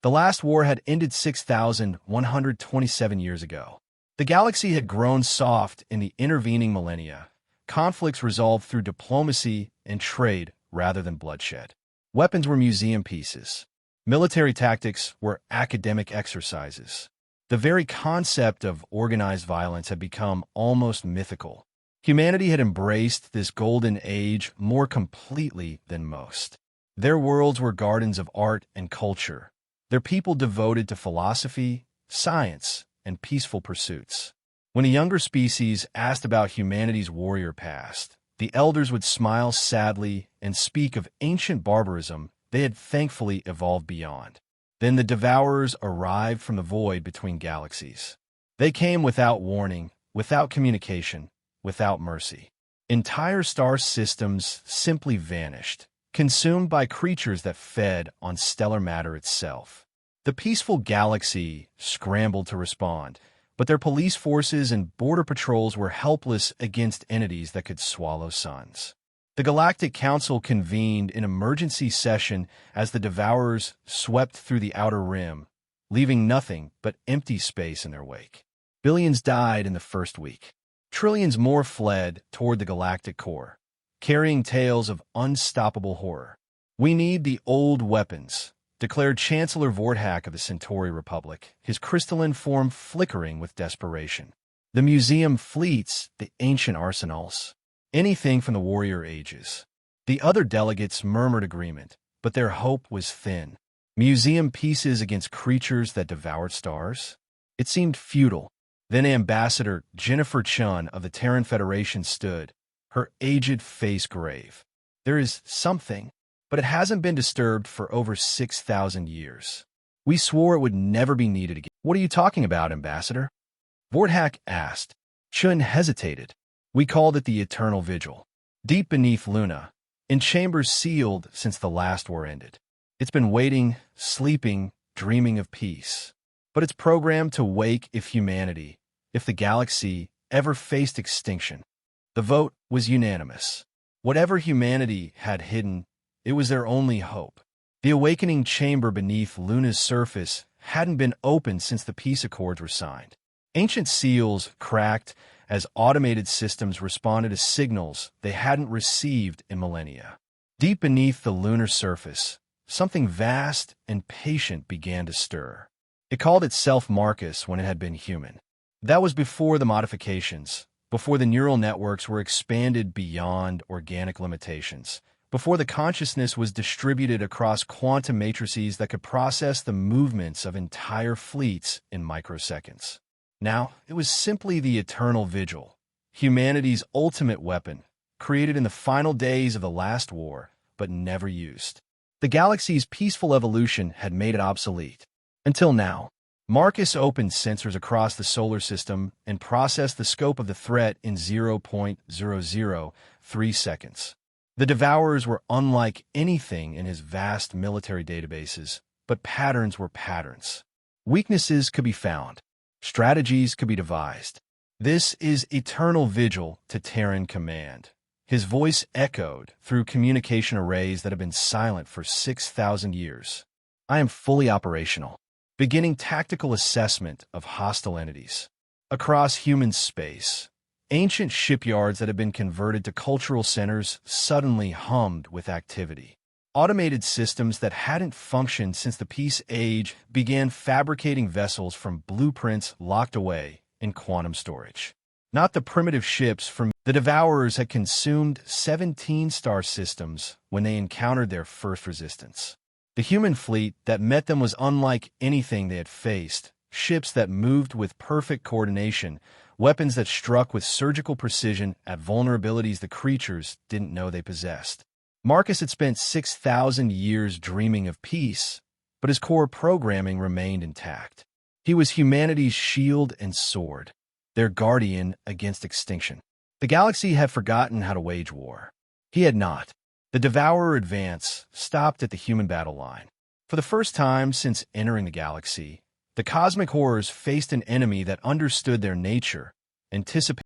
The last war had ended 6,127 years ago. The galaxy had grown soft in the intervening millennia, conflicts resolved through diplomacy and trade rather than bloodshed. Weapons were museum pieces. Military tactics were academic exercises. The very concept of organized violence had become almost mythical. Humanity had embraced this golden age more completely than most. Their worlds were gardens of art and culture, their people devoted to philosophy, science, and peaceful pursuits. When a younger species asked about humanity's warrior past, the elders would smile sadly and speak of ancient barbarism they had thankfully evolved beyond. Then the devourers arrived from the void between galaxies. They came without warning, without communication, without mercy. Entire star systems simply vanished, consumed by creatures that fed on stellar matter itself. The peaceful galaxy scrambled to respond, but their police forces and border patrols were helpless against entities that could swallow suns. The Galactic Council convened an emergency session as the Devourers swept through the Outer Rim, leaving nothing but empty space in their wake. Billions died in the first week. Trillions more fled toward the galactic core, carrying tales of unstoppable horror. "We need the old weapons," declared Chancellor Vorthak of the Centauri Republic, his crystalline form flickering with desperation. "The museum fleets, the ancient arsenals. Anything from the warrior ages." The other delegates murmured agreement, but their hope was thin. Museum pieces against creatures that devoured stars? It seemed futile. Then Ambassador Jennifer Chun of the Terran Federation stood, her aged face grave. "There is something, but it hasn't been disturbed for over 6,000 years. We swore it would never be needed again." "What are you talking about, Ambassador?" Vorthak asked. Chun hesitated. "We called it the Eternal Vigil. Deep beneath Luna, in chambers sealed since the last war ended. It's been waiting, sleeping, dreaming of peace. But it's programmed to wake if humanity, if the galaxy, ever faced extinction." The vote was unanimous. Whatever humanity had hidden, it was their only hope. The awakening chamber beneath Luna's surface hadn't been opened since the peace accords were signed. Ancient seals cracked as automated systems responded to signals they hadn't received in millennia. Deep beneath the lunar surface, something vast and patient began to stir. It called itself Marcus when it had been human. That was before the modifications, before the neural networks were expanded beyond organic limitations, before the consciousness was distributed across quantum matrices that could process the movements of entire fleets in microseconds. Now, it was simply the Eternal Vigil, humanity's ultimate weapon, created in the final days of the last war, but never used. The galaxy's peaceful evolution had made it obsolete. Until now, Marcus opened sensors across the solar system and processed the scope of the threat in 0.003 seconds. The Devourers were unlike anything in his vast military databases, but patterns were patterns. Weaknesses could be found. Strategies could be devised. "This is Eternal Vigil to Terran Command." His voice echoed through communication arrays that have been silent for 6,000 years. "I am fully operational, beginning tactical assessment of hostile entities. Across human space, ancient shipyards that had been converted to cultural centers suddenly hummed with activity. Automated systems that hadn't functioned since the Peace Age began fabricating vessels from blueprints locked away in quantum storage. Not the primitive ships from the Devourers had consumed 17 star systems when they encountered their first resistance. The human fleet that met them was unlike anything they had faced, ships that moved with perfect coordination, weapons that struck with surgical precision at vulnerabilities the creatures didn't know they possessed. Marcus had spent 6,000 years dreaming of peace, but his core programming remained intact. He was humanity's shield and sword, their guardian against extinction. The galaxy had forgotten how to wage war. He had not. The Devourer advance stopped at the human battle line. For the first time since entering the galaxy, the cosmic horrors faced an enemy that understood their nature, anticipated